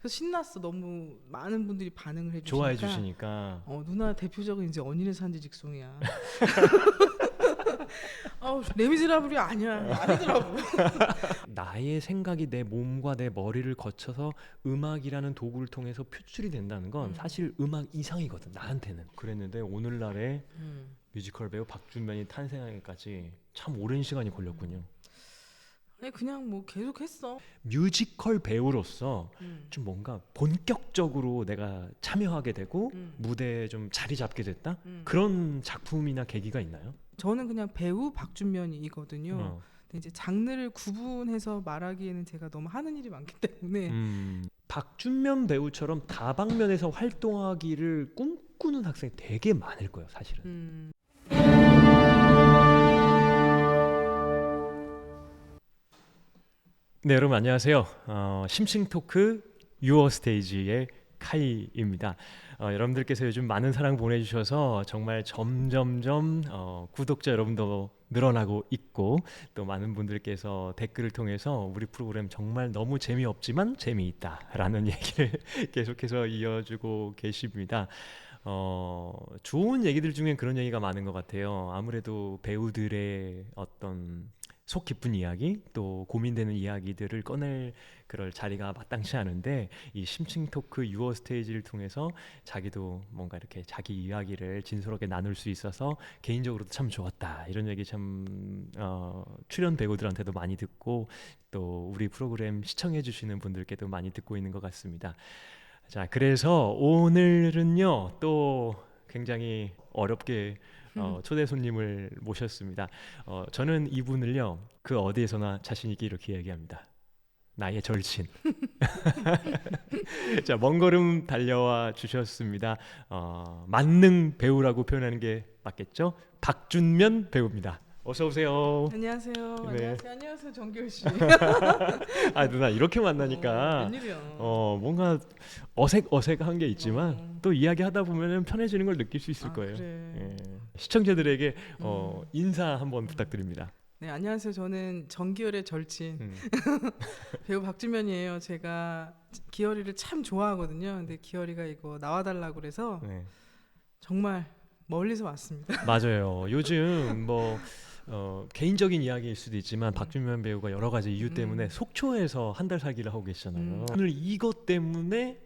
그래서 신났어. 너무 많은 분들이 반응을 해주시니까. 좋아해 주시니까. 누나 대표적인 이제 언니네 산지 직송이야. 레미제라블이 아니더라고. 나의 생각이 내 몸과 내 머리를 거쳐서 음악이라는 도구를 통해서 표출이 된다는 건 사실 음악 이상이거든 나한테는. 그랬는데 오늘날의 뮤지컬 배우 박준면이 탄생하기까지 참 오랜 시간이 걸렸군요. 아니 그냥 뭐 계속 했어. 뮤지컬 배우로서 좀 뭔가 본격적으로 내가 참여하게 되고 무대에 좀 자리 잡게 됐다? 그런 작품이나 계기가 있나요? 저는 그냥 배우 박준면이거든요. 근데 이제 장르를 구분해서 말하기에는 제가 너무 하는 일이 많기 때문에 박준면 배우처럼 다방면에서 활동하기를 꿈꾸는 학생이 되게 많을 거예요 사실은. 네, 여러분 안녕하세요. 심층토크 유어스테이지의 카이입니다. 여러분들께서 요즘 많은 사랑 보내주셔서 정말 점점점 구독자 여러분도 늘어나고 있고 또 많은 분들께서 댓글을 통해서 우리 프로그램 정말 너무 재미없지만 재미있다라는 얘기를 계속해서 이어주고 계십니다. 좋은 얘기들 중엔 그런 얘기가 많은 것 같아요. 아무래도 배우들의 어떤 속 깊은 이야기 또 고민되는 이야기들을 꺼낼 그럴 자리가 마땅치 않은데 이 심층 토크 유어 스테이지를 통해서 자기도 뭔가 이렇게 자기 이야기를 진솔하게 나눌 수 있어서 개인적으로도 참 좋았다 이런 얘기 참 출연 배우들한테도 많이 듣고 또 우리 프로그램 시청해 주시는 분들께도 많이 듣고 있는 것 같습니다. 자, 그래서 오늘은요 또 굉장히 어렵게 초대 손님을 모셨습니다. 저는 이분을요 그 어디에서나 자신 있게 이렇게 얘기합니다. 나의 절친. 자, 먼 걸음 달려와 주셨습니다. 만능 배우라고 표현하는 게 맞겠죠? 박준면 배우입니다. 어서 오세요. 안녕하세요. 네. 안녕하세요 정기열 씨. 아 누나 이렇게 만나니까 웬일이야. 뭔가 어색한 게 있지만 또 이야기하다 보면은 편해지는 걸 느낄 수 있을 거예요. 그래. 예. 시청자들에게 인사 한번 부탁드립니다. 네, 안녕하세요. 저는 정기열의 절친 배우 박준면이에요. 제가 기열이를 참 좋아하거든요. 근데 기열이가 이거 나와달라고 그래서 네. 정말 멀리서 왔습니다. 맞아요. 요즘 뭐 개인적인 이야기일 수도 있지만 박준면 배우가 여러 가지 이유 때문에 속초에서 한 달 살기를 하고 계시잖아요. 오늘 이것 때문에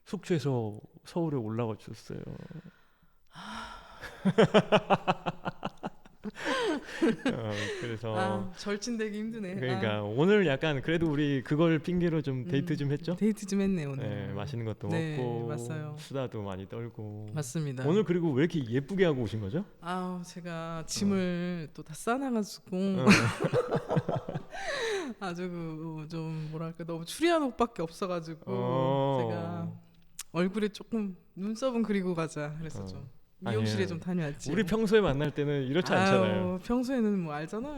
속초에서 서울에 올라와 주셨어요. 그래서 절친되기 힘드네. 그러니까 오늘 약간 그래도 우리 그걸 핑계로 좀 데이트 좀 했죠? 데이트 좀 했네 오늘. 네, 맛있는 것도 네, 먹고 맞아요. 수다도 많이 떨고. 맞습니다. 오늘 그리고 왜 이렇게 예쁘게 하고 오신 거죠? 제가 짐을 또 다 싸놔가지고 아주 좀 뭐랄까 너무 추리한 옷밖에 없어가지고 제가 얼굴에 조금 눈썹은 그리고 가자 그래서 좀 미용실에 아니에요. 좀 다녀왔지. 우리 평소에 만날 때는 이렇지 않잖아요. 평소에는 뭐 알잖아요.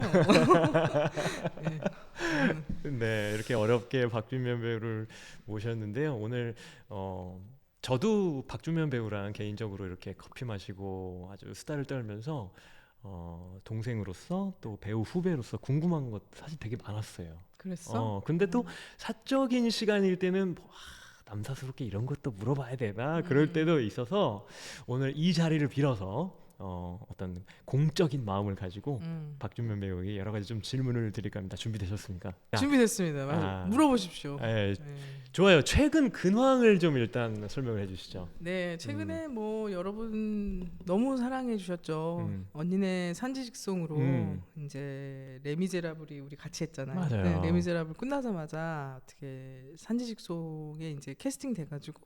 네, 이렇게 어렵게 박준면 배우를 모셨는데요. 오늘 저도 박준면 배우랑 개인적으로 이렇게 커피 마시고 아주 수다를 떨면서 동생으로서 또 배우 후배로서 궁금한 것 사실 되게 많았어요. 그랬어? 근데 또 사적인 시간일 때는 남사스럽게 이런 것도 물어봐야 되나 그럴 때도 있어서 오늘 이 자리를 빌어서 어떤 공적인 마음을 가지고 박준면 배우에게 여러 가지 좀 질문을 드릴까 합니다. 준비되셨습니까? 준비됐습니다. 물어보십시오. 네. 좋아요. 최근 근황을 좀 일단 설명을 해주시죠. 네, 최근에 뭐 여러분 너무 사랑해 주셨죠. 언니네 산지직송으로 이제 레미제라블이 우리 같이 했잖아요. 맞아요. 네, 레미제라블 끝나자마자 어떻게 산지직송에 이제 캐스팅 돼가지고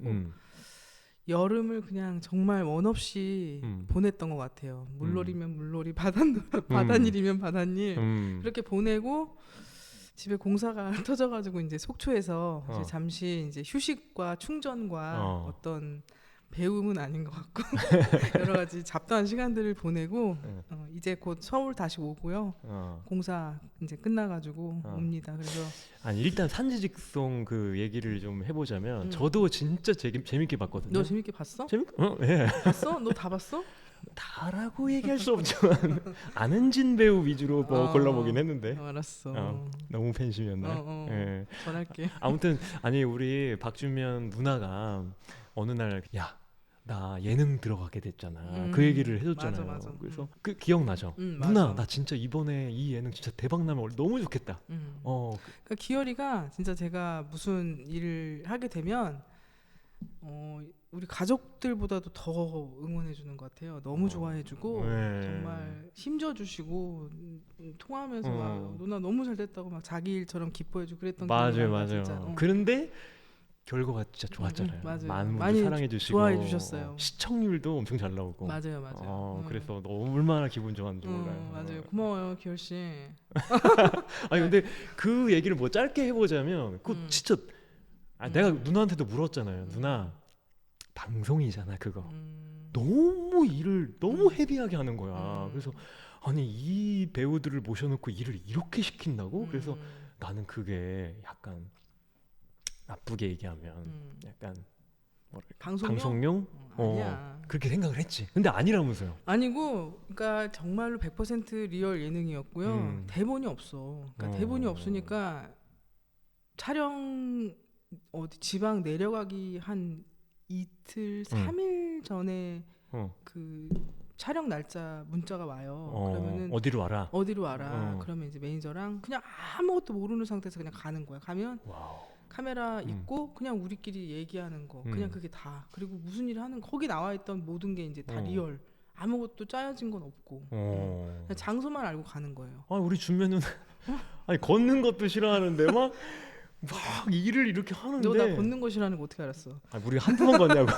여름을 그냥 정말 원 없이 보냈던 것 같아요. 물놀이면 물놀이, 바닷일이면 바닷일 이렇게 보내고 집에 공사가 터져가지고 이제 속초에서 이제 잠시 이제 휴식과 충전과 어떤 배움은 아닌 것 같고 여러 가지 잡다한 시간들을 보내고 이제 곧 서울 다시 오고요. 공사 이제 끝나가지고 옵니다. 그래서 아니 일단 산지직송 그 얘기를 좀 해보자면 저도 진짜 재밌게 봤거든요. 너 재밌게 봤어? 예. 봤어? 너 다 봤어? 다라고 얘기할 수 없지만 안은진 배우 위주로 뭐 골라보긴 했는데. 알았어. 너무 팬심이었나요? 예. 전할게. 아무튼 아니 우리 박주면 누나가 어느 날 야, 나 예능 들어가게 됐잖아. 그 얘기를 해줬잖아요. 맞아. 그래서 그 기억나죠? 누나 맞아. 나 진짜 이번에 이 예능 진짜 대박 나면 너무 좋겠다. 그러니까 기열이가 진짜 제가 무슨 일을 하게 되면 우리 가족들보다도 더 응원해주는 것 같아요. 너무 좋아해주고 네. 정말 힘줘주시고 통화하면서 막 누나 너무 잘됐다고 막 자기 일처럼 기뻐해주고 그랬던 기억이 난다, 진짜. 그런데 결과가 진짜 좋았잖아요. 맞아요. 많은 분들 많이 사랑해주시고 좋아해주셨어요. 시청률도 엄청 잘 나오고. 맞아요. 그래서 너무 얼마나 기분 좋았는지 몰라요. 맞아요. 고마워요, 기열 씨. 아니 근데 그 얘기를 뭐 짧게 해보자면 그 진짜 내가 누나한테도 물었잖아요. 누나 방송이잖아 그거. 너무 일을 너무 헤비하게 하는 거야. 그래서 아니 이 배우들을 모셔놓고 일을 이렇게 시킨다고? 그래서 나는 그게 약간 나쁘게 얘기하면 약간 뭐랄까 방송용? 아니야. 그렇게 생각을 했지. 근데 아니라면서요. 아니고, 그러니까 정말로 100% 리얼 예능이었고요. 대본이 없어. 그러니까 대본이 없으니까 촬영 어디 지방 내려가기 한 이틀 3일 전에 그 촬영 날짜 문자가 와요. 그러면은 어디로 와라. 그러면 이제 매니저랑 그냥 아무것도 모르는 상태에서 그냥 가는 거야. 가면 카메라 있고 그냥 우리끼리 얘기하는 거. 그냥 그게 다. 그리고 무슨 일 하는 거기 나와 있던 모든 게 이제 다 리얼. 아무것도 짜여진 건 없고. 그냥 장소만 알고 가는 거예요. 우리 준면은 아니 걷는 것도 싫어하는데 막 일을 이렇게 하는데. 너 나 걷는 거 싫어하는 거 어떻게 알았어? 우리가 한두 번 걷냐고.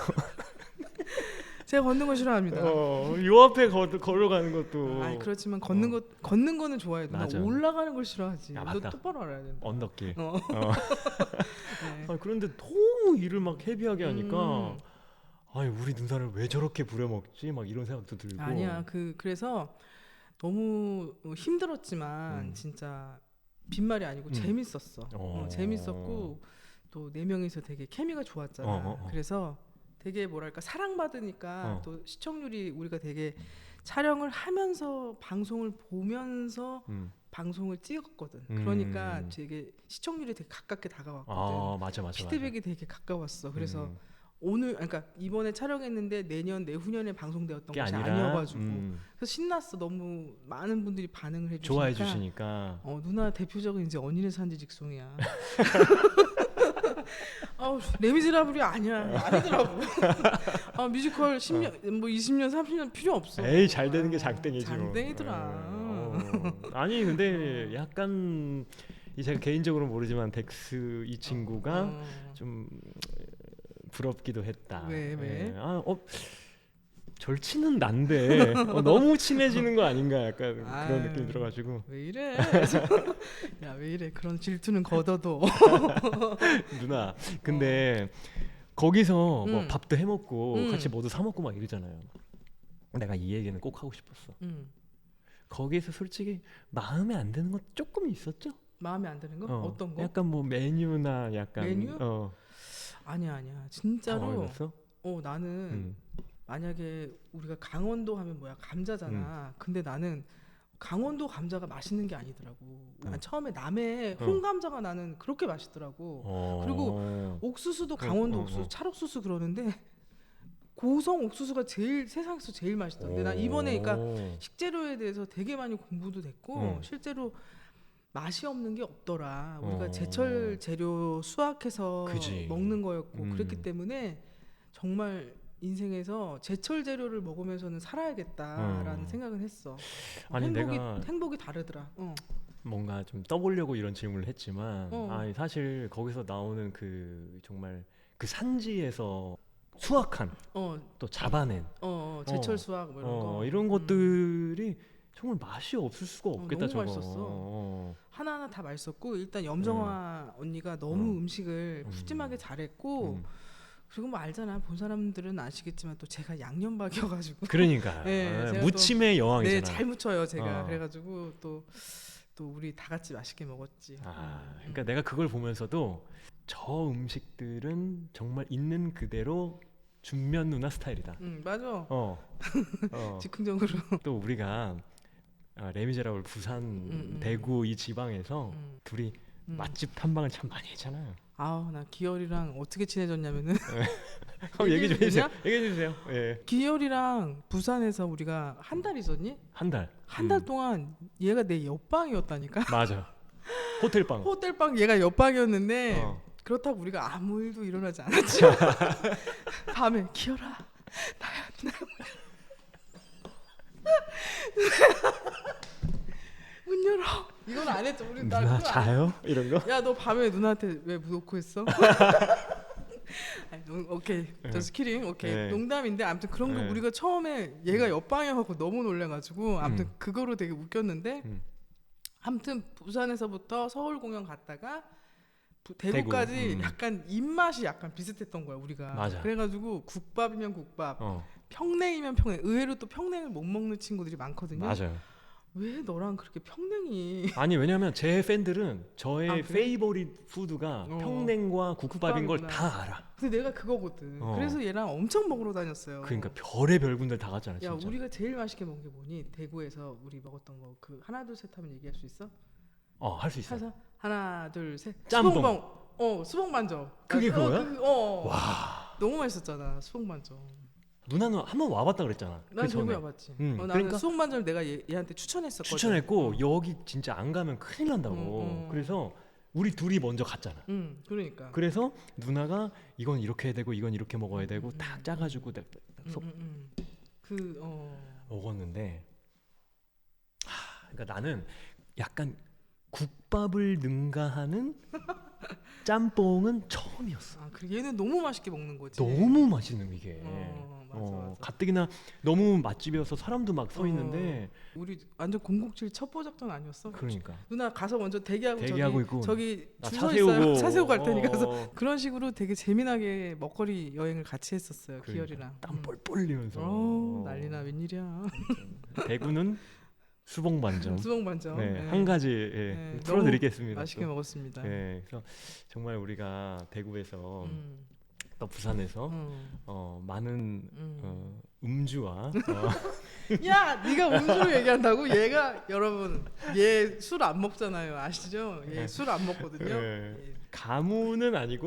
제가 걷는 거 싫어합니다. 요 앞에 걸어가는 것도. 그렇지만 걷는 거는 좋아해. 나 올라가는 걸 싫어하지. 너 똑바로 알아야 된다. 언덕길. 네. 그런데 너무 일을 막 헤비하게 하니까 우리 누나를 왜 저렇게 부려먹지? 막 이런 생각도 들고. 아니야. 그래서 너무 힘들었지만 진짜 빈말이 아니고 재밌었어. 재밌었고 또 4명이서 되게 케미가 좋았잖아. 그래서 되게 뭐랄까 사랑받으니까 또 시청률이 우리가 되게 촬영을 하면서 방송을 보면서 방송을 찍었거든. 그러니까 되게 시청률이 되게 가깝게 다가왔거든. 맞아. 피드백이 되게 가까웠어. 그래서 그러니까 이번에 촬영했는데 내년 내후년에 방송되었던 것이 아니어가지고 그래서 신났어. 너무 많은 분들이 반응을 해주시니까 좋아해 주시니까. 누나 대표적인 이제 언니네 산지 직송이야. 레미제라블이 아니더라고. 뮤지컬 10년 뭐 20년 30년 필요 없어. 에이 잘 되는 게 장땡이지. 장땡이더라. 아니 근데 약간 제가 개인적으로 모르지만 덱스 이 친구가 좀 부럽기도 했다. 왜? 절친은 난데 너무 친해지는 거 아닌가 약간 그런 느낌이 들어가지고. 왜 이래? 야, 왜 이래? 그런 질투는 걷어도. 누나 근데 거기서 뭐 밥도 해먹고 같이 뭐도 사 먹고 막 이러잖아요. 내가 이 얘기는 꼭 하고 싶었어. 거기서 솔직히 마음에 안 드는 건 조금 있었죠? 마음에 안 드는 거? 어떤 거? 약간 뭐 메뉴나 약간 메뉴? 아니야. 진짜로. 당황했어? 나는 만약에 우리가 강원도 하면 뭐야 감자잖아. 근데 나는 강원도 감자가 맛있는 게 아니더라고. 난 처음에 남해 홍감자가 나는 그렇게 맛있더라고. 그리고 옥수수도 강원도 옥수수, 찰옥수수 그러는데 고성 옥수수가 세상에서 제일 맛있던데. 난 이번에 그러니까 식재료에 대해서 되게 많이 공부도 됐고 실제로 맛이 없는 게 없더라. 우리가 제철 재료 수확해서 먹는 거였고 그랬기 때문에 정말 인생에서 제철 재료를 먹으면서는 살아야겠다라는 생각은 했어. 행복이 다르더라. 뭔가 좀 떠보려고 이런 질문을 했지만 사실 거기서 나오는 그 정말 그 산지에서 수확한 또 잡아낸 제철 수확 뭐 이런 거 이런 것들이 정말 맛이 없을 수가 없겠다. 너무 맛있었어. 하나하나 다 맛있었고 일단 염정아 언니가 너무 음식을 푸짐하게 잘했고 그리고 뭐 알잖아. 본 사람들은 아시겠지만 또 제가 양념박이어가지고 그러니까 무침의 여왕이잖아. 네, 잘 무쳐요 제가. 그래가지고 또 우리 다 같이 맛있게 먹었지. 그러니까 내가 그걸 보면서도 저 음식들은 정말 있는 그대로 준면 누나 스타일이다. 맞아. 어. 즉흥적으로. 또 우리가 레미제라블 부산, 대구 이 지방에서 둘이 맛집 탐방을 참 많이 했잖아요. 아우 나 기열이랑 어떻게 친해졌냐면은 한번 얘기 좀 해주세요. 얘기해 주세요. 예. 기열이랑 부산에서 우리가 한 달 있었니? 한 달. 한 달 동안 얘가 내 옆방이었다니까. 맞아. 호텔방. 호텔방 얘가 옆방이었는데 그렇다고 우리가 아무 일도 일어나지 않았죠. 밤에 기열아 나야 문 열어. 이건 안 했죠. 우리 누나 자요? 이런 거? 야 너 밤에 누나한테 왜 무놓고 했어? 아니, 오케이, just kidding. 오케이, 네. 농담인데 아무튼 그런 거 네. 우리가 처음에 얘가 옆방이어갖고 너무 놀래가지고 아무튼 그거로 되게 웃겼는데 아무튼 부산에서부터 서울 공연 갔다가 대구까지 대구. 약간 입맛이 약간 비슷했던 거야 우리가. 맞아. 그래가지고 국밥이면 국밥, 평냉이면 평냉. 의외로 또 평냉을 못 먹는 친구들이 많거든요. 맞아요. 왜 너랑 그렇게 평냉이? 아니 왜냐면 제 팬들은 저의 그래? 페이보릿 푸드가 평냉과 국밥인 걸 국밥이구나. 다 알아. 근데 내가 그거거든. 그래서 얘랑 엄청 먹으러 다녔어요. 그러니까 별의별 군들 다 갔잖아 야 진짜. 우리가 제일 맛있게 먹은 게 뭐니? 대구에서 우리 먹었던 거 그 하나 둘 셋 하면 얘기할 수 있어? 할 수 있어. 하나 둘 셋. 짬뽕. 수봉봉. 수봉반점. 그게 그거야? 와. 너무 맛있었잖아 수봉반점. 누나는 한번 와봤다 그랬잖아. 난 그 전에. 대구에 와봤지. 나는 그러니까 수봉반점 내가 얘한테 추천했었거든. 추천했고 여기 진짜 안 가면 큰일 난다고. 그래서 우리 둘이 먼저 갔잖아. 그러니까. 그래서 누나가 이건 이렇게 해야 되고 이건 이렇게 먹어야 되고 딱 짜가지고 먹었는데 그러니까 나는 약간 국밥을 능가하는 짬뽕은 처음이었어. 그리고 얘는 너무 맛있게 먹는 거지. 너무 맛있는 이게. 맞아. 가뜩이나 너무 맛집이어서 사람도 막 서 있는데 우리 완전 007 첩보 작전 아니었어? 그러니까 누나 가서 먼저 대기하고 있고 저기 나 줄 차 서 있어요. 세우고 차 세우고 갈 테니까 그래서 그런 식으로 되게 재미나게 먹거리 여행을 같이 했었어요. 그러니까, 기열이랑. 땀 뻘뻘 흘리면서 난리나 웬일이야. 대구는 수봉반점. 수봉반점. 네, 한 가지 풀어드리겠습니다. 맛있게 먹었습니다. 네, 그래서 정말 우리가 대구에서 또 부산에서 많은 음주와 야, 네가 음주로 얘기한다고? 얘가 여러분, 얘 술 안 먹잖아요. 아시죠? 얘 술 안 먹거든요. 가무는 아니고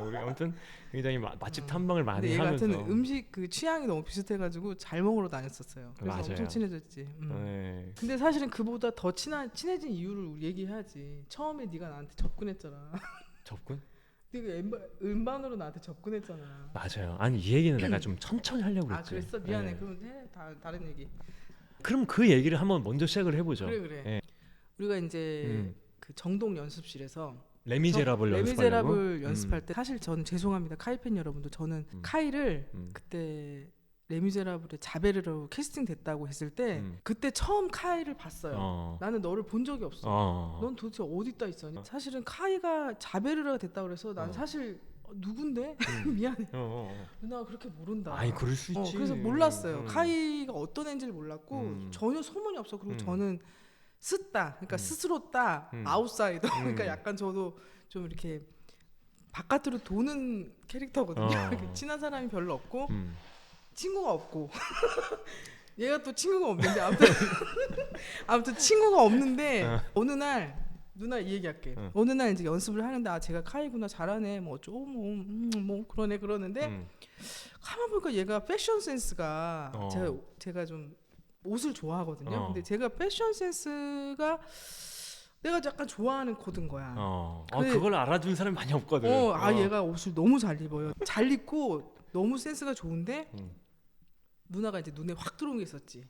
우리 아무튼 굉장히 맛집 탐방을 많이 근데 얘 하면서 같은 음식 그 취향이 너무 비슷해가지고 잘 먹으러 다녔었어요. 그래서 맞아요. 엄청 친해졌지. 네. 근데 사실은 그보다 더 친해진 이유를 우리 얘기해야지. 처음에 네가 나한테 접근했잖아. 접근? 네가 음반으로 나한테 접근했잖아. 맞아요. 아니 이 얘기는 내가 좀 천천히 하려고 그랬지. 그랬어? 미안해. 네. 그럼 다른 얘기. 그럼 그 얘기를 한번 먼저 시작을 해보죠. 그래. 네. 우리가 이제 그 정동 연습실에서 레미제라블 연습할 때 사실 저는 죄송합니다 카이 팬 여러분들. 저는 카이를 그때 레미제라블의 자베르로 캐스팅 됐다고 했을 때 그때 처음 카이를 봤어요. 나는 너를 본 적이 없어. 넌 도대체 어디 있다 있었니? 사실은 카이가 자베르가 됐다고 그래서 난 사실 누군데? 미안해. 누나가 그렇게 모른다. 아니 그럴 수 있지. 그래서 몰랐어요. 카이가 어떤 애인지를 몰랐고 전혀 소문이 없어. 그리고 저는 스타, 그러니까 스스로다, 아웃사이더. 그러니까 약간 저도 좀 이렇게 바깥으로 도는 캐릭터거든요. 이렇게 친한 사람이 별로 없고 친구가 없고 얘가 또 친구가 없는데 아무튼 친구가 없는데 어느 날 누나 이 얘기할게. 어느 날 이제 연습을 하는데 제가 카이구나 잘하네 뭐 어쩌고 뭐 그러네 그러는데 가만 보니까 얘가 패션 센스가 제가 좀 옷을 좋아하거든요. 근데 제가 패션 센스가 내가 약간 좋아하는 코드인 거야. 그걸 알아주는 사람이 많이 없거든. 얘가 옷을 너무 잘 입어요. 잘 입고 너무 센스가 좋은데 누나가 이제 눈에 확 들어온 게 있었지.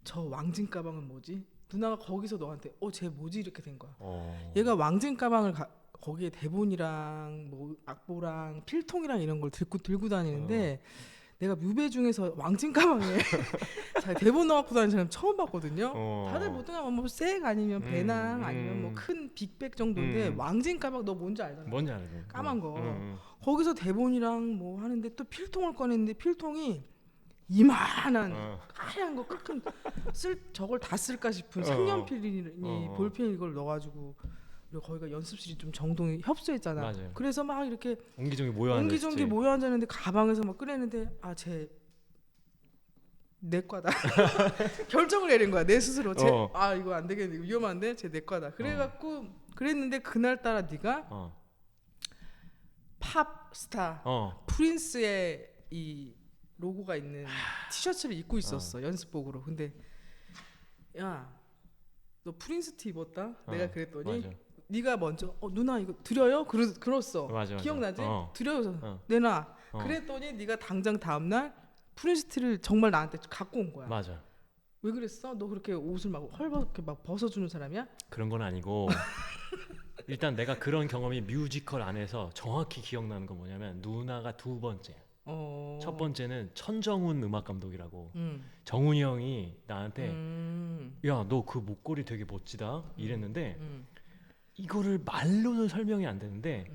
저 왕진 가방은 뭐지? 누나가 거기서 너한테 쟤 뭐지 이렇게 된 거야. 얘가 왕진 가방을 거기에 대본이랑 뭐 악보랑 필통이랑 이런 걸 들고 다니는데 내가 뮤베 중에서 왕진 가방에 대본 넣어갖고 다니는 사람 처음 봤거든요. 다들 보통 뭐색 아니면 배낭 아니면 뭐 큰 빅백 정도인데 왕진 가방 너 뭔지 알잖아. 뭔지 알죠. 까만 거. 거기서 대본이랑 뭐 하는데 또 필통을 꺼냈는데 필통이 이만한 하얀 거 저걸 다 쓸까 싶은 색연필이 볼펜 이걸 넣어가지고 그리고 거기가 연습실이 좀 정동이 협소했잖아. 맞아요. 그래서 막 이렇게 옹기종기 모여 앉았는데 가방에서 막 꺼냈는데 내 과다. 결정을 내린 거야 내 스스로. 이거 안 되겠네, 이거 위험한데 쟤 내 과다. 그래갖고 그랬는데 그날따라 네가 팝스타 프린스의 이 로고가 있는 티셔츠를 입고 있었어 연습복으로. 근데 야, 너 프린스 티 입었다? 내가 그랬더니 맞아. 네가 먼저 누나 이거 드려요? 그랬어. 맞아. 기억나지? 드려요. 내놔. 그랬더니 네가 당장 다음날 프린스 티를 정말 나한테 갖고 온 거야. 맞아. 왜 그랬어? 너 그렇게 옷을 막 헐벗게 막 벗어주는 사람이야? 그런 건 아니고 일단 내가 그런 경험이 뮤지컬 안에서 정확히 기억나는 건 뭐냐면 누나가 두 번째. 첫 번째는 천정훈 음악 감독이라고 정훈이 형이 나한테 야, 너 그 목걸이 되게 멋지다 이랬는데 이거를 말로는 설명이 안 되는데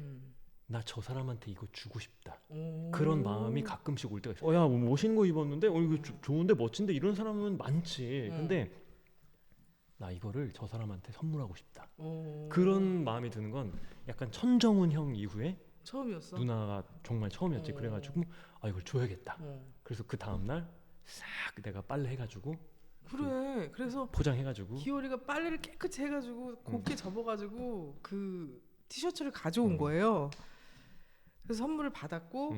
나 저 사람한테 이거 주고 싶다. 그런 마음이 가끔씩 올 때가 있어. 야, 뭐 멋있는 거 입었는데 이거 좋은데 멋진데 이런 사람은 많지. 근데 나 이거를 저 사람한테 선물하고 싶다. 그런 마음이 드는 건 약간 천정훈 형 이후에 처음이었어? 누나가 정말 처음이었지. 그래가지고 이걸 줘야겠다. 그래서 그 다음날 싹 내가 빨래 해가지고 그래. 그래서 포장해가지고 기어리가 빨래를 깨끗이 해가지고 곱게 접어가지고 그 티셔츠를 가져온 거예요. 그래서 선물을 받았고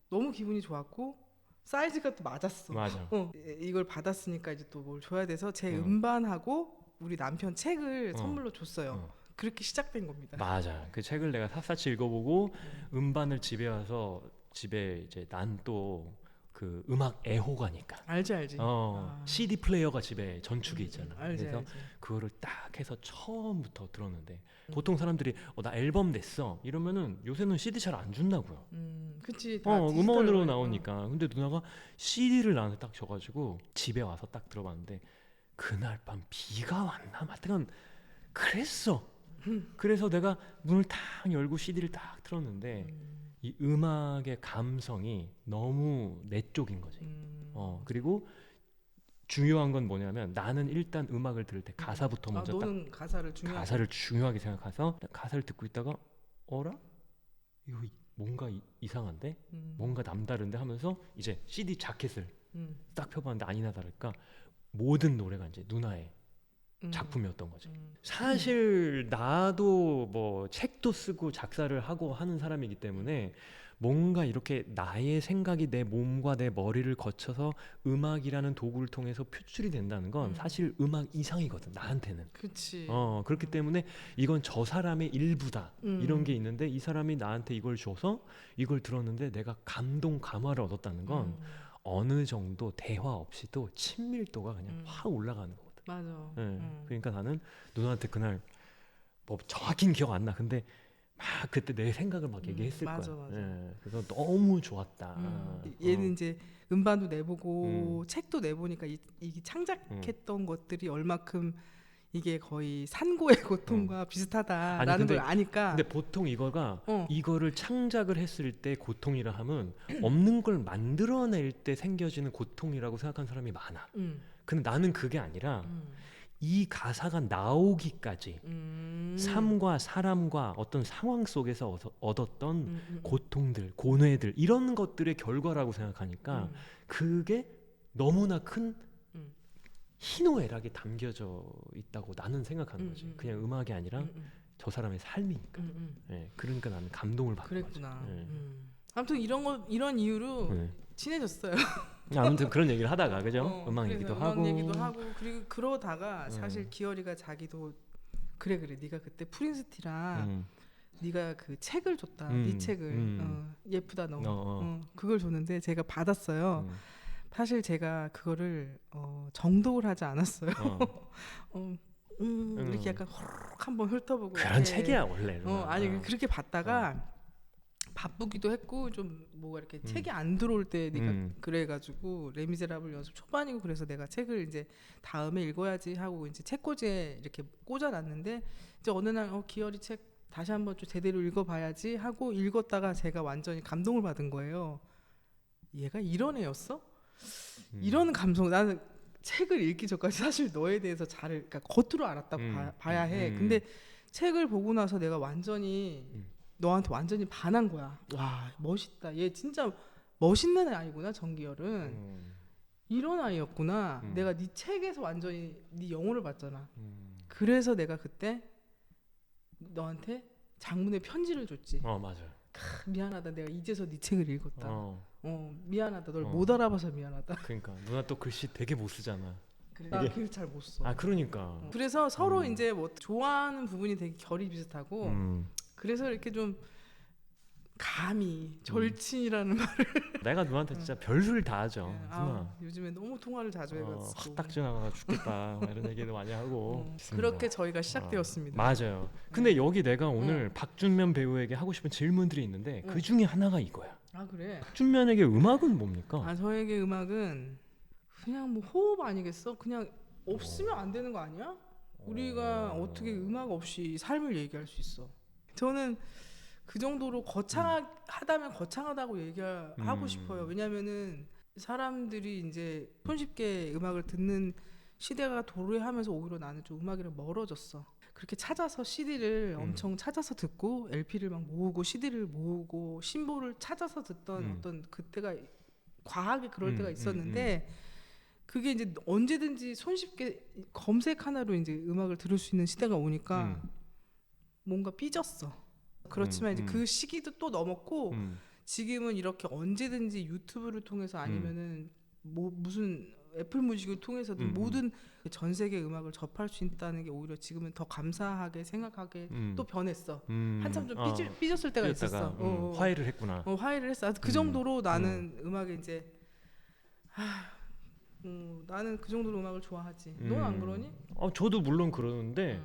너무 기분이 좋았고 사이즈가 또 맞았어. 맞아. 이걸 받았으니까 이제 또 뭘 줘야 돼서 제 음반하고 우리 남편 책을 선물로 줬어요. 그렇게 시작된 겁니다. 맞아. 그 책을 내가 샅샅이 읽어보고 음반을 집에 와서 집에 이제 난 또 그 음악 애호가니까. 알지. CD 플레이어가 집에 전축이 있잖아. 알지. 그거를 딱 해서 처음부터 들었는데 보통 사람들이 나 앨범 냈어 이러면은 요새는 CD 잘 안 준다고요. 그치. 음원으로 나오니까. 근데 누나가 CD를 나한테 딱 줘가지고 집에 와서 딱 들어봤는데 그날 밤 비가 왔나 하여튼 그랬어. 그래서 내가 문을 탁 열고 CD를 딱 틀었는데 이 음악의 감성이 너무 내 쪽인 거지. 그리고 중요한 건 뭐냐면 나는 일단 음악을 들을 때 가사부터 먼저 너는 가사를 중요하게 생각해서 가사를 듣고 있다가 어라? 이거 뭔가 이상한데? 뭔가 남다른데 하면서 이제 CD 자켓을 딱 펴봤는데 아니나 다를까 모든 노래가 이제 누나의 작품이었던 거지. 사실 나도 뭐 책도 쓰고 작사를 하고 하는 사람이기 때문에 뭔가 이렇게 나의 생각이 내 몸과 내 머리를 거쳐서 음악이라는 도구를 통해서 표출이 된다는 건 사실 음악 이상이거든 나한테는. 그치. 그렇기 때문에 이건 저 사람의 일부다 이런 게 있는데 이 사람이 나한테 이걸 줘서 이걸 들었는데 내가 감동 감화를 얻었다는 건 어느 정도 대화 없이도 친밀도가 그냥 확 올라가는 거. 맞아. 그러니까 나는 누나한테 그날 뭐 정확히는 기억 안 나. 근데 막 그때 내 생각을 막 얘기했을 거야. 맞아. 그래서 너무 좋았다. 얘는 이제 음반도 내보고 책도 내보니까 이게 창작했던 것들이 얼마큼 이게 거의 산고의 고통과 비슷하다라는 걸 아니까. 근데 보통 이거를 창작을 했을 때 고통이라 하면 없는 걸 만들어낼 때 생겨지는 고통이라고 생각하는 사람이 많아. 근데 나는 그게 아니라 이 가사가 나오기까지 삶과 사람과 어떤 상황 속에서 얻었던 고통들, 고뇌들 이런 것들의 결과라고 생각하니까 그게 너무나 큰 희노애락이 담겨져 있다고 나는 생각하는 거지. 그냥 음악이 아니라 저 사람의 삶이니까. 그러니까 나는 감동을 받는 거지. 그랬구나. 아무튼 이런 이유로 친해졌어요. 아무튼 그런 얘기를 하다가 그죠? 음악 얘기도 하고 그리고 그러다가 사실 기어리가 자기도 그래 네가 그때 프린스티랑 네가 그 책을 줬다. 네 책을 예쁘다 너. 그걸 줬는데 제가 받았어요. 사실 제가 그거를 정독을 하지 않았어요. 이렇게 약간 호록 한번 훑어보고 그런 이렇게. 책이야 원래. 아니 그렇게 받다가 바쁘기도 했고 좀 뭐가 이렇게 책이 안 들어올 때 내가 그래가지고 레미제라블 연습 초반이고 그래서 내가 책을 이제 다음에 읽어야지 하고 이제 책꽂이에 이렇게 꽂아놨는데 이제 어느 날 기어리 책 다시 한번 좀 제대로 읽어봐야지 하고 읽었다가 제가 완전히 감동을 받은 거예요. 얘가 이런 애였어? 이런 감성. 나는 책을 읽기 전까지 사실 너에 대해서 그러니까 겉으로 알았다고 봐야 해. 근데 책을 보고 나서 내가 완전히 너한테 완전히 반한 거야. 와 멋있다. 얘 진짜 멋있는 아이구나. 정기열은 이런 아이였구나. 내가 네 책에서 완전히 네 영혼을 봤잖아. 그래서 내가 그때 너한테 장문의 편지를 줬지. 맞아요. 미안하다. 내가 이제서 네 책을 읽었다. 미안하다. 널 못 알아봐서 미안하다. 그러니까 누나 또 글씨 되게 못 쓰잖아. 그래. 나 글 잘 못 써. 아 그러니까. 그래서 서로 이제 뭐 좋아하는 부분이 되게 결이 비슷하고 그래서 이렇게 좀 감히 절친이라는 말을 내가 누나한테 진짜 별수를 다 하죠. 누나. 요즘에 너무 통화를 자주 해가지고 딱 지나가 죽겠다 이런 얘기도 많이 하고 그렇게 저희가 시작되었습니다. 맞아요. 근데 여기 내가 오늘 박준면 배우에게 하고 싶은 질문들이 있는데 그 중에 하나가 이거야. 아 그래? 박준면에게 음악은 뭡니까? 아 저에게 음악은 그냥 뭐 호흡 아니겠어? 그냥 없으면 안 되는 거 아니야? 우리가 어떻게 음악 없이 삶을 얘기할 수 있어? 저는 그 정도로 거창하다면 거창하다고 얘기하고 싶어요. 왜냐면은 사람들이 이제 손쉽게 음악을 듣는 시대가 도래하면서 오히려 나는 좀 음악이랑 멀어졌어. 그렇게 찾아서 CD를 엄청 찾아서 듣고 LP를 막 모으고 CD를 모으고 신보를 찾아서 듣던 어떤 그때가 과하게 그럴 때가 있었는데 그게 이제 언제든지 손쉽게 검색 하나로 이제 음악을 들을 수 있는 시대가 오니까 뭔가 삐졌어. 그렇지만 이제 그 시기도 또 넘었고 지금은 이렇게 언제든지 유튜브를 통해서 아니면은 뭐 무슨 애플 뮤직을 통해서도 모든 전 세계 음악을 접할 수 있다는 게 오히려 지금은 더 감사하게 생각하게 또 변했어. 한참 좀 삐졌을 때가 있었어. 화해를 했구나. 화해를 했어. 그 정도로 나는 음악에 이제 나는 그 정도로 음악을 좋아하지. 넌 안 그러니? 저도 물론 그러는데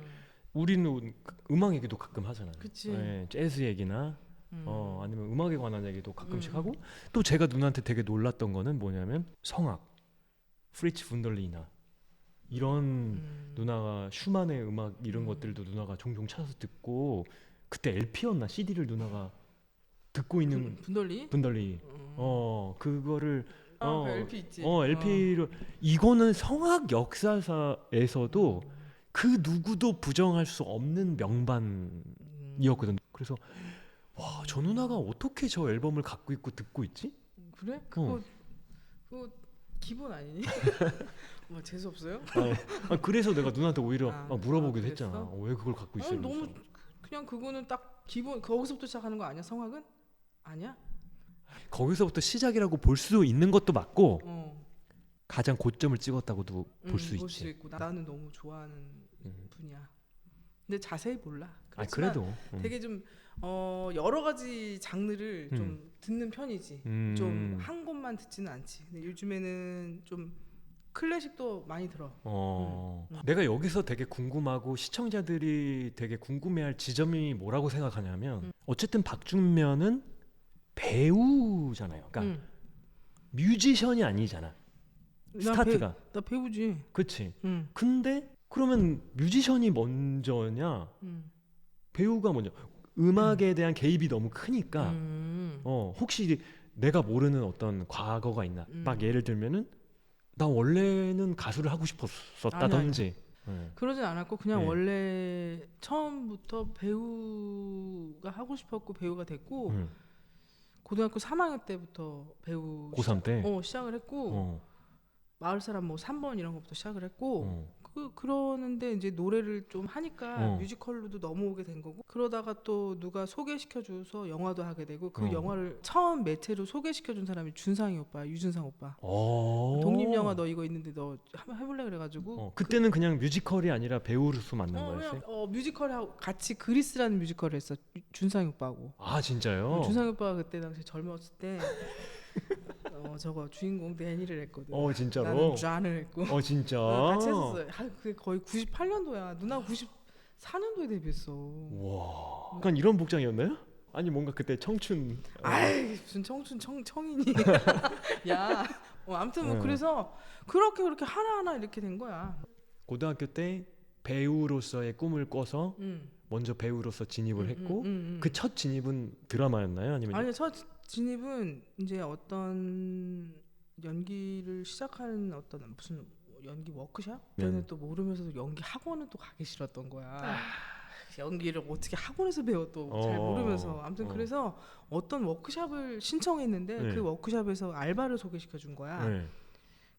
우리는 음악 얘기도 가끔 하잖아요. 그치. 네, 재즈 얘기나 아니면 음악에 관한 얘기도 가끔씩 하고 또 제가 누나한테 되게 놀랐던 거는 뭐냐면 성악, 프리츠 분덜리나 이런 누나가 슈만의 음악 이런 것들도 누나가 종종 찾아서 듣고 그때 LP였나 CD를 누나가 듣고 있는 분덜리 그거를 그 LP 있지. LP를 이거는 성악 역사사에서도 그 누구도 부정할 수 없는 명반이었거든. 그래서 와, 저 누나가 어떻게 저 앨범을 갖고 있고 듣고 있지? 그래? 그거 기본 아니니? 뭐 재수 없어요? 그래서 내가 누나한테 오히려 물어보기도 그랬어? 했잖아. 왜 그걸 갖고 있어? 너무 그냥 그거는 딱 기본 거기서부터 시작하는 거 아니야? 성악은? 아니야? 거기서부터 시작이라고 볼 수 있는 것도 맞고 가장 고점을 찍었다고도 볼 수 있지. 나는 너무 좋아하는 분이야. 근데 자세히 몰라. 그래도 되게 좀 여러 가지 장르를 좀 듣는 편이지. 좀 한 곳만 듣지는 않지. 근데 요즘에는 좀 클래식도 많이 들어. 내가 여기서 되게 궁금하고 시청자들이 되게 궁금해할 지점이 뭐라고 생각하냐면 어쨌든 박준면은 배우잖아요. 그러니까 뮤지션이 아니잖아. 스타트가. 나 배우지. 그치. 근데 그러면 뮤지션이 먼저냐 배우가 먼저? 음악에 대한 개입이 너무 크니까 혹시 내가 모르는 어떤 과거가 있나. 막 예를 들면은 나 원래는 가수를 하고 싶었었다든지 그러진 않았고 그냥 원래 처음부터 배우가 하고 싶었고 배우가 됐고 고등학교 3학년 때부터 배우 고3 때? 시작을 했고 마을 사람 뭐 3번 이런 것부터 시작을 했고 그러는데 이제 노래를 좀 하니까 뮤지컬로도 넘어오게 된 거고 그러다가 또 누가 소개시켜줘서 영화도 하게 되고 그 영화를 처음 매체로 소개시켜준 사람이 준상이 오빠, 유준상 오빠. 독립영화 너 이거 있는데 너 한번 해볼래 그래가지고 그때는 그냥 뮤지컬이 아니라 배우로서 만난 거였어요? 그냥 뮤지컬하고 같이 그리스라는 뮤지컬을 했어. 준상이 오빠하고. 아 진짜요? 준상이 오빠가 그때 당시 젊었을 때 저거 주인공 데니를 했거든. 진짜로? 나는 존을 했고. 진짜? 같이 했었어요. 그게 거의 98년도야. 누나 94년도에 데뷔했어. 와. 약간 이런 복장이었나요? 아니 뭔가 그때 청춘. 아이 무슨 청춘 청인이. 야. 아무튼 뭐 그래서 그렇게 하나하나 이렇게 된 거야. 고등학교 때 배우로서의 꿈을 꿔서 먼저 배우로서 진입을 했고 그 첫 진입은 드라마였나요? 아니요 첫 진입은 이제 어떤 연기를 시작하는 어떤 무슨 연기 워크숍? 그때는 또 모르면서도 연기 학원은 또 가기 싫었던 거야. 연기를 어떻게 학원에서 배워 또 잘 모르면서 아무튼 그래서 어떤 워크숍을 신청했는데 네. 그 워크숍에서 알바를 소개시켜 준 거야. 네.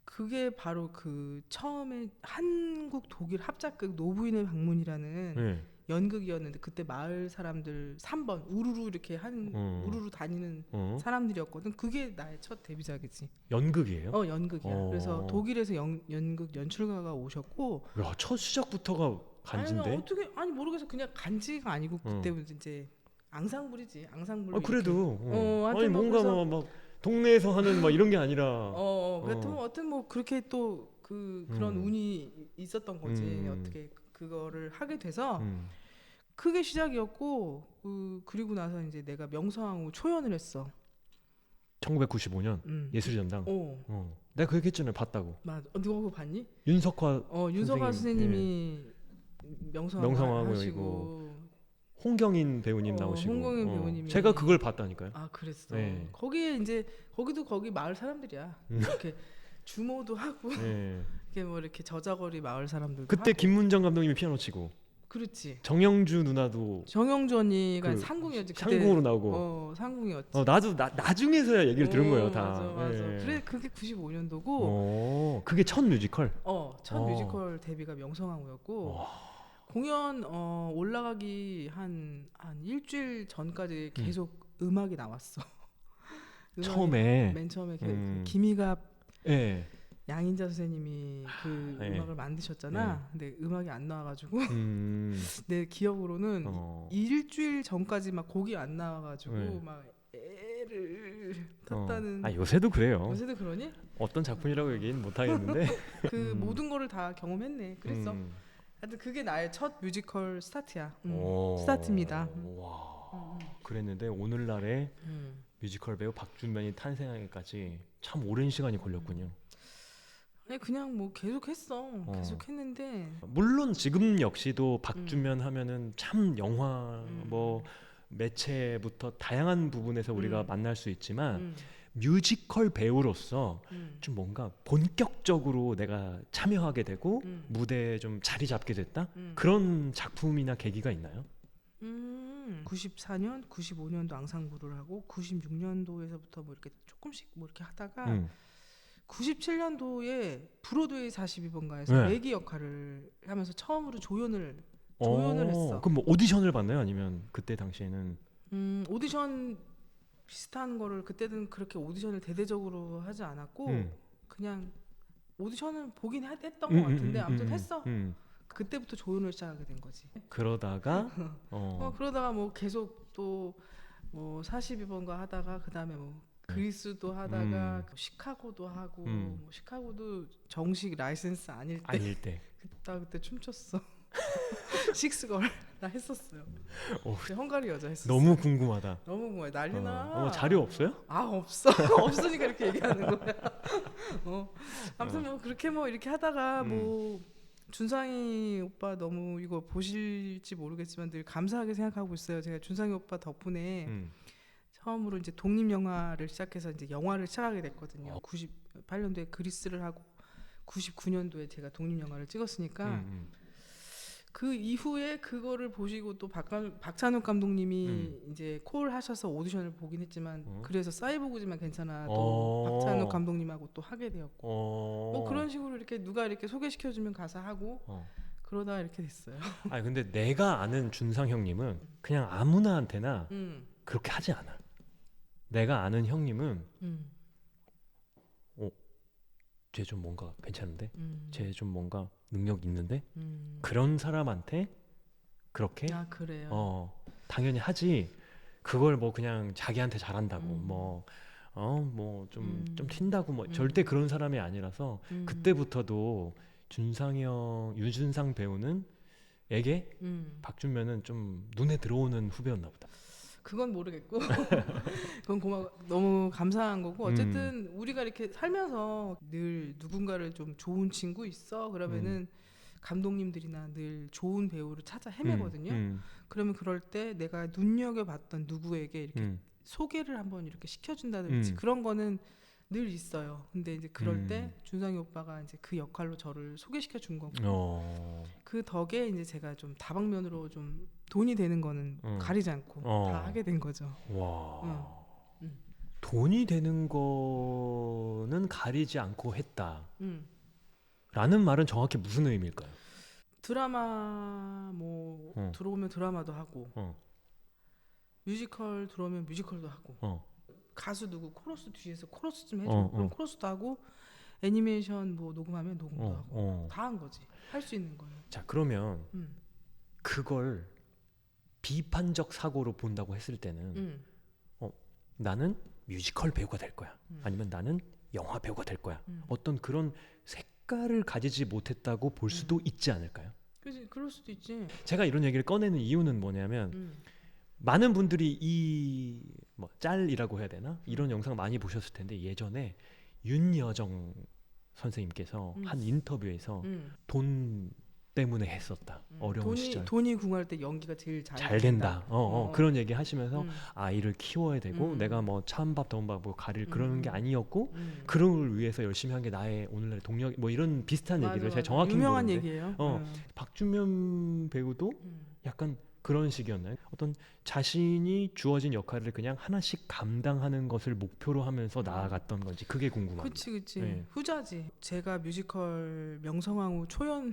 그게 바로 그 처음에 한국 독일 합작극 노부인의 방문이라는 네. 연극이었는데 그때 마을 사람들 3번 우르르 이렇게 우르르 다니는 사람들이었거든. 그게 나의 첫 데뷔작이지. 연극이에요? 연극이야. 그래서 독일에서 연극 연출가가 오셨고. 야, 첫 시작부터가 간지인데? 아니 모르겠어. 그냥 간지가 아니고 그때부터 이제 앙상블이지. 앙상블. 그래도 아니 뭐 뭔가 막 동네에서 하는 막 이런 게 아니라. 어떤 뭐 그렇게 또 그런 운이 있었던 거지. 어떻게 그거를 하게 돼서 그게 시작이었고 그리고 나서 이제 내가 명성황후 초연을 했어. 1995년 예술의 전당. 내가 그 얘기했잖아요. 봤다고. 맞아. 누가 그거 봤니? 윤석화. 윤석화 선생님이 명성황후 하시고 홍경인 배우님 나오시고. 홍경인 배우님이. 제가 그걸 봤다니까요. 아 그랬어. 거기에 이제 거기 마을 사람들이야. 이렇게 주모도 하고 이렇게 뭐 이렇게 저작거리 마을 사람들도 그때 하고. 김문정 감독님이 피아노 치고. 그렇지. 정영주 누나도. 정영주 언니가 상궁이었지. 그때. 상궁으로 나오고. 상궁이었지. 나도 나중에서야 얘기를 들은 거예요 다. 맞아. 그래 그게 95년도고. 그게 첫 뮤지컬. 첫 뮤지컬 데뷔가 명성황후였고. 공연 올라가기 한 일주일 전까지 계속 음악이 나왔어. 처음에 맨 처음에 김희갑 양인자 선생님이 그 음악을 만드셨잖아. 근데 음악이 안 나와가지고 내 기억으로는 일주일 전까지 막 곡이 안 나와가지고 막 애를 탔다는. 요새도 그래요. 요새도 그러니? 어떤 작품이라고 얘기는 못 하겠는데 그 모든 거를 다 경험했네. 그랬어. 하여튼 그게 나의 첫 뮤지컬 스타트야. 스타트입니다. 와, 그랬는데 오늘날의 뮤지컬 배우 박준면이 탄생하기까지 참 오랜 시간이 걸렸군요. 아니 그냥 뭐 계속했어. 계속했는데 물론 지금 역시도 박준면 하면은 참 영화 뭐 매체부터 다양한 부분에서 우리가 만날 수 있지만 뮤지컬 배우로서 좀 뭔가 본격적으로 내가 참여하게 되고 무대에 좀 자리 잡게 됐다? 그런 작품이나 계기가 있나요? 94년, 95년도 앙상블을 하고 96년도에서부터 뭐 이렇게 조금씩 뭐 이렇게 하다가 97년도에 브로드웨이 42번가에서 레기 역할을 하면서 처음으로 조연을 했어. 그럼 뭐 오디션을 봤나요? 아니면 그때 당시에는 오디션 비슷한 거를 그때는 그렇게 오디션을 대대적으로 하지 않았고 그냥 오디션을 보긴 했던 것 같은데 아무튼 했어. 그때부터 조연을 시작하게 된 거지. 그러다가 그러다가 뭐 계속 또 뭐 42번가 하다가 그다음에 뭐 그리스도 하다가 시카고도 하고 뭐 시카고도 정식 라이센스 아닐 때 그때 춤췄어. 식스걸 나 했었어요. 헝가리 여자 했었어. 너무 궁금하다. 너무 궁금해. 난리나. 자료 없어요? 없어. 없으니까 이렇게 얘기하는 거야. 아무튼 뭐 그렇게 뭐 이렇게 하다가 뭐 준상이 오빠 너무 이거 보실지 모르겠지만 늘 감사하게 생각하고 있어요. 제가 준상이 오빠 덕분에 처음으로 이제 독립 영화를 시작해서 이제 영화를 시작하게 됐거든요. 98년도에 그리스를 하고 99년도에 제가 독립 영화를 찍었으니까 그 이후에 그거를 보시고 또 박찬욱 감독님이 이제 콜 하셔서 오디션을 보긴 했지만 그래서 사이보그지만 괜찮아 또 박찬욱 감독님하고 또 하게 되었고 뭐 그런 식으로 이렇게 누가 이렇게 소개시켜주면 가서 하고 그러다가 이렇게 됐어요. 아니 근데 내가 아는 준상 형님은 그냥 아무나한테나 그렇게 하지 않아. 내가 아는 형님은 쟤 좀 뭔가 괜찮은데? 쟤 좀 뭔가 능력 있는데? 그런 사람한테 그렇게 그래요. 당연히 하지. 그걸 뭐 그냥 자기한테 잘한다고 뭐 좀 튄다고 뭐 절대 그런 사람이 아니라서 그때부터도 준상이 형, 유준상 배우는 에게 박준면은 좀 눈에 들어오는 후배였나 보다. 그건 모르겠고 그건 너무 감사한 거고 어쨌든 우리가 이렇게 살면서 늘 누군가를 좀 좋은 친구 있어 그러면은 감독님들이나 늘 좋은 배우를 찾아 헤매거든요. 그러면 그럴 때 내가 눈여겨봤던 누구에게 이렇게 소개를 한번 이렇게 시켜준다든지 그런 거는 늘 있어요. 근데 이제 그럴 때 준상이 오빠가 이제 그 역할로 저를 소개시켜 준 거고 그 덕에 이제 제가 좀 다방면으로 좀 돈이 되는 거는 가리지 않고 다 하게 된 거죠. 와. 돈이 되는 거는 가리지 않고 했다. 라는 말은 정확히 무슨 의미일까요? 드라마 뭐 들어오면 드라마도 하고 뮤지컬 들어오면 뮤지컬도 하고 가수 누구 코러스 뒤에서 코러스 좀 해줘 그럼 코러스도 하고 애니메이션 뭐 녹음하면 녹음도 하고 다 한 거지. 할 수 있는 거예요. 자 그러면 그걸 비판적 사고로 본다고 했을 때는 나는 뮤지컬 배우가 될 거야 아니면 나는 영화 배우가 될 거야 어떤 그런 색깔을 가지지 못했다고 볼 수도 있지 않을까요? 그렇지, 그럴 수도 있지. 제가 이런 얘기를 꺼내는 이유는 뭐냐면 많은 분들이 이 뭐 짤이라고 해야 되나 이런 영상 많이 보셨을 텐데 예전에 윤여정 선생님께서 한 인터뷰에서 돈 때문에 했었다. 어려운 시절. 돈이 궁할 때 연기가 제일 잘 된다. 그런 얘기 하시면서 아이를 키워야 되고 내가 뭐 찬밥 더운밥 뭐 가릴 그러는 게 아니었고 그런 걸 위해서 열심히 한 게 나의 오늘날의 동력 뭐 이런 비슷한 얘기를 제가 정확히 유명한 모르는데 얘기예요. 박준면 배우도 약간 그런 식이었나요? 어떤 자신이 주어진 역할을 그냥 하나씩 감당하는 것을 목표로 하면서 나아갔던 건지 그게 궁금합니다. 그치 네. 후자지. 제가 뮤지컬 명성황후 초연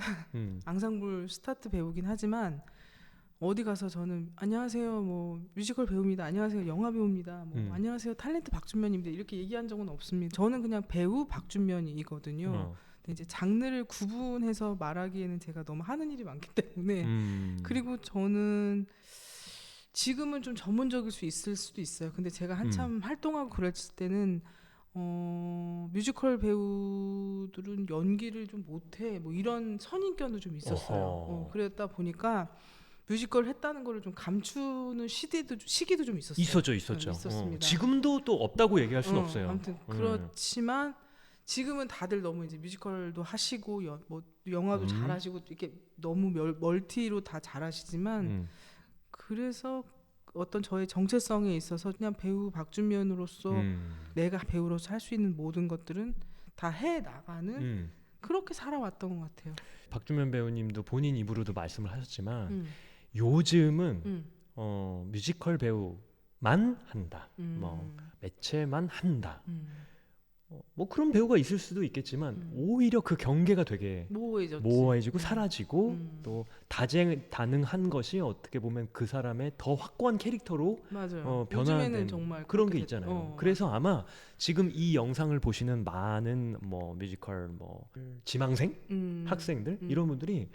앙상블 스타트 배우긴 하지만 어디 가서 저는 안녕하세요 뭐 뮤지컬 배우입니다. 안녕하세요 영화 배우입니다. 뭐 안녕하세요 탤런트 박준면입니다. 이렇게 얘기한 적은 없습니다. 저는 그냥 배우 박준면이거든요. 이제 장르를 구분해서 말하기에는 제가 너무 하는 일이 많기 때문에 그리고 저는 지금은 좀 전문적일 수 있을 수도 있어요. 근데 제가 한참 활동하고 그랬을 때는 뮤지컬 배우들은 연기를 좀 못해 뭐 이런 선입견도 좀 있었어요. 그랬다 보니까 뮤지컬 했다는 거를 좀 감추는 시기도 좀 있었어요. 있었죠. 있었습니다. 지금도 또 없다고 얘기할 수는 없어요. 아무튼 그렇지만 지금은 다들 너무 이제 뮤지컬도 하시고 뭐 영화도 잘하시고 이렇게 너무 멀티로 다 잘하시지만 그래서 어떤 저의 정체성에 있어서 그냥 배우 박준면으로서 내가 배우로서 할 수 있는 모든 것들은 다 해 나가는 그렇게 살아왔던 것 같아요. 박준면 배우님도 본인 입으로도 말씀을 하셨지만 요즘은 뮤지컬 배우만 한다. 뭐 매체만 한다. 뭐 그런 배우가 있을 수도 있겠지만 오히려 그 경계가 되게 모호해지고 사라지고 또 다재다능한 것이 어떻게 보면 그 사람의 더 확고한 캐릭터로 변화된 정말 그런 게 있잖아요. 그래서 아마 지금 이 영상을 보시는 많은 뭐 뮤지컬 뭐 지망생 학생들 이런 분들이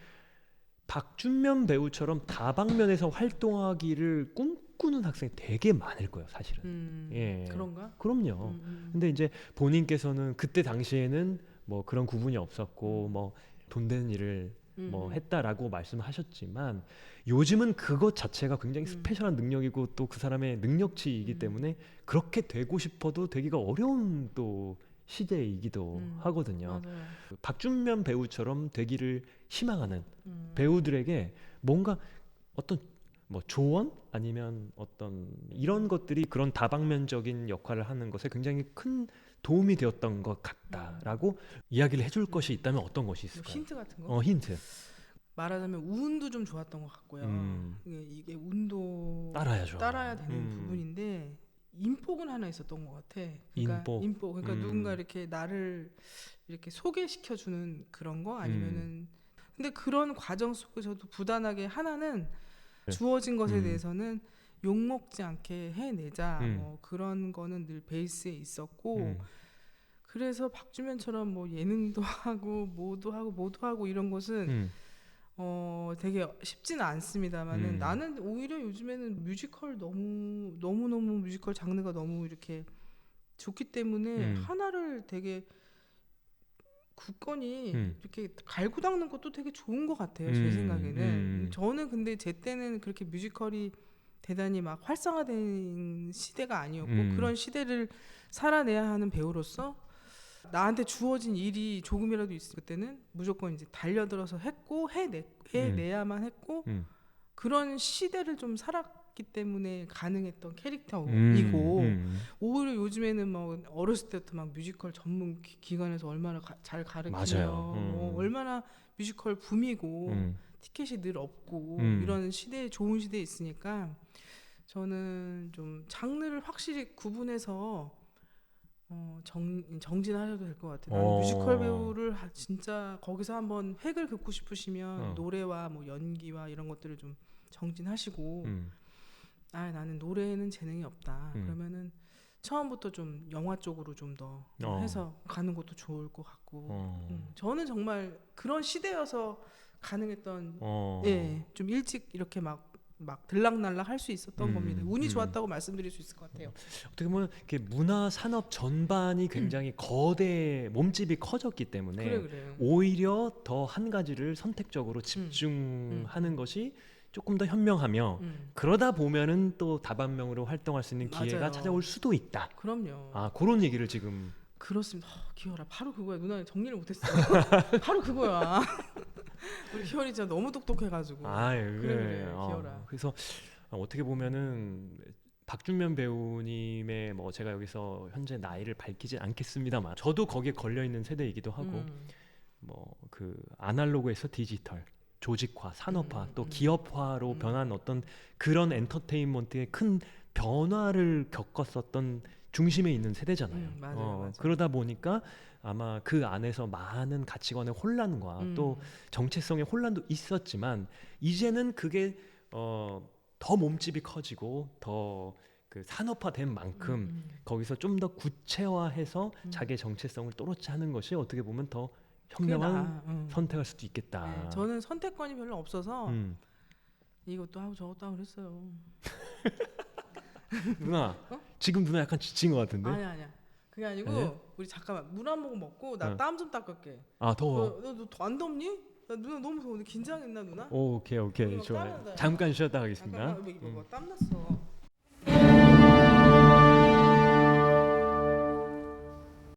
박준면 배우처럼 다방면에서 활동하기를 꿈꾸는 학생이 되게 많을 거예요, 사실은. 예. 그런가? 그럼요. 근데 이제 본인께서는 그때 당시에는 뭐 그런 구분이 없었고 뭐 돈 되는 일을 뭐 했다라고 말씀하셨지만 요즘은 그것 자체가 굉장히 스페셜한 능력이고 또 그 사람의 능력치이기 때문에 그렇게 되고 싶어도 되기가 어려운 또 시대이기도 하거든요. 맞아요. 박준면 배우처럼 되기를 희망하는 배우들에게 뭔가 어떤 뭐 조언 아니면 어떤 이런 것들이 그런 다방면적인 역할을 하는 것에 굉장히 큰 도움이 되었던 것 같다라고 이야기를 해줄 것이 있다면 어떤 것이 있을까요? 힌트 같은 거? 힌트. 말하자면 운도 좀 좋았던 것 같고요. 이게 운도 따라야죠. 따라야 되는 부분인데 인복은 하나 있었던 것 같아. 그러니까 인복. 그러니까 누군가 이렇게 나를 이렇게 소개시켜주는 그런 거 아니면은 근데 그런 과정 속에서도 부단하게 하나는 주어진 것에 대해서는 욕먹지 않게 해내자 뭐 그런 거는 늘 베이스에 있었고 그래서 박주면처럼 뭐 예능도 하고 뭐도 하고 이런 것은 되게 쉽지는 않습니다만은 나는 오히려 요즘에는 뮤지컬 너무 뮤지컬 장르가 너무 이렇게 좋기 때문에 하나를 되게 굳건히 이렇게 갈고 닦는 것도 되게 좋은 것 같아요. 제 생각에는. 저는 근데 제 때는 그렇게 뮤지컬이 대단히 막 활성화된 시대가 아니었고 그런 시대를 살아내야 하는 배우로서 나한테 주어진 일이 조금이라도 있을 때는 무조건 이제 달려들어서 했고 해내야만 했고 그런 시대를 좀 살았기 때문에 가능했던 캐릭터이고 오히려 요즘에는 뭐 어렸을 때부터 막 뮤지컬 전문 기관에서 얼마나 잘 가르치며 뭐 얼마나 뮤지컬 붐이고 티켓이 늘 없고 이런 시대에 좋은 시대에 있으니까 저는 좀 장르를 확실히 구분해서 정진하셔도 될 것 같아요. 나는 뮤지컬 배우를 진짜 거기서 한번 획을 긋고 싶으시면 노래와 뭐 연기와 이런 것들을 좀 정진하시고 나는 노래에는 재능이 없다. 그러면은 처음부터 좀 영화 쪽으로 좀 더 해서 가는 것도 좋을 것 같고 저는 정말 그런 시대여서 가능했던 좀 일찍 이렇게 막 들락날락 할 수 있었던 겁니다. 운이 좋았다고 말씀드릴 수 있을 것 같아요. 어떻게 보면 이렇게 문화 산업 전반이 굉장히 거대 몸집이 커졌기 때문에 그래. 오히려 더 한 가지를 선택적으로 집중하는 것이 조금 더 현명하며 그러다 보면은 또 다반면으로 활동할 수 있는 기회가 맞아요. 찾아올 수도 있다. 그럼요. 그런 얘기를 지금. 그렇습니다. 기어라 바로 그거야. 누나 정리를 못했어. 바로 그거야. 우리 기어리 진짜 너무 똑똑해가지고. 그래 기어라. 그래서 어떻게 보면은 박준면 배우님의 뭐 제가 여기서 현재 나이를 밝히지 않겠습니다만 저도 거기에 걸려 있는 세대이기도 하고 뭐 그 아날로그에서 디지털, 조직화, 산업화, 또 기업화로 변한 어떤 그런 엔터테인먼트의 큰 변화를 겪었었던 중심에 있는 세대잖아요. 맞아요. 그러다 보니까 아마 그 안에서 많은 가치관의 혼란과 또 정체성의 혼란도 있었지만 이제는 그게 더 몸집이 커지고 더 그 산업화된 만큼 거기서 좀 더 구체화해서 자기의 정체성을 또렷이 하는 것이 어떻게 보면 더 현명한 선택할 수도 있겠다. 네, 저는 선택권이 별로 없어서 이것도 하고 저것도 하고 그랬어요. 누나 지금 누나 약간 지친 것 같은데? 아니야. 그게 아니고 아니야? 우리 잠깐만 물 한 모금 먹고 나 땀 좀 닦을게. 더워. 너 더 안 덥니? 나 누나 너무 더운데 긴장했나 누나? 오케이 좋아요. 잠깐 쉬었다 가겠습니다. 잠깐만 이거 땀 났어.